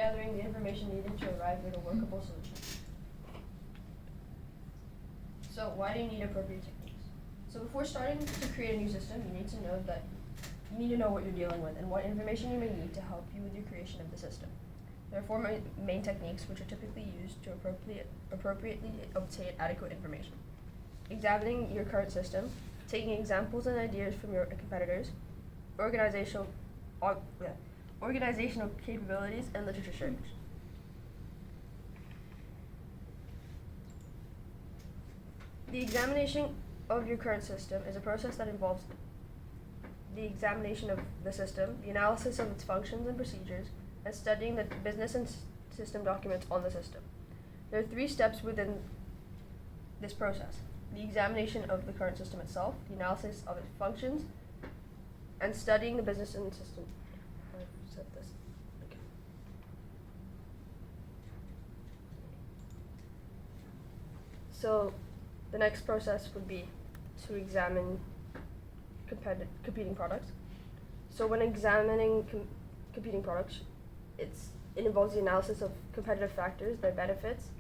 gathering the information needed to arrive at a workable solution. So why do you need appropriate techniques? So before starting to create a new system, you need to know what you're dealing with and what information you may need to help you with your creation of the system. There are four main techniques which are typically used to appropriately obtain adequate information. Examining your current system, taking examples and ideas from your competitors, organizational capabilities, and literature search. The examination of your current system is a process that involves the examination of the system, the analysis of its functions and procedures, and studying the business and system documents on the system. There are 3 steps within this process: the examination of the current system itself, the analysis of its functions, and studying the business and system. I've said this. Okay. So the next process would be to examine competing products. So when examining competing products, it involves the analysis of competitive factors, their benefits,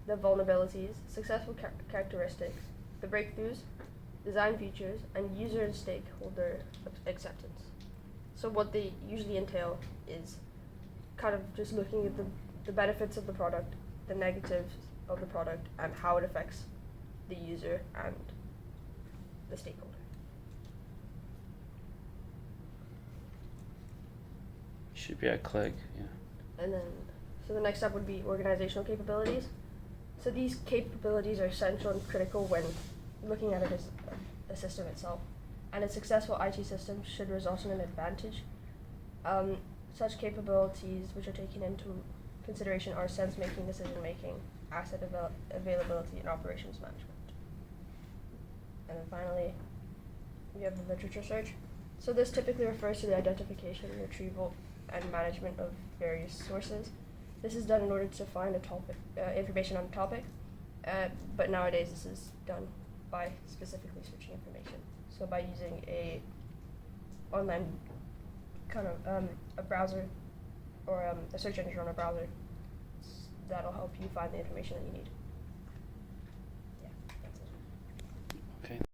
the vulnerabilities, successful characteristics, the breakthroughs, design features, and user and stakeholder acceptance. So what they usually entail is kind of just looking at the benefits of the product, the negatives of the product, and how it affects the user and the stakeholder. Should be a click, yeah. And then, so the next step would be organizational capabilities. So these capabilities are essential and critical when looking at it as a system itself. And a successful IT system should result in an advantage. Such capabilities which are taken into consideration are sense-making, decision-making, asset availability, and operations management. And then finally, we have the literature search. So this typically refers to the identification, retrieval, and management of various sources. This is done in order to find a topic, information on a topic, but nowadays this is done by specifically searching information. So by using a online kind of a browser or a search engine on a browser, that'll help you find the information that you need.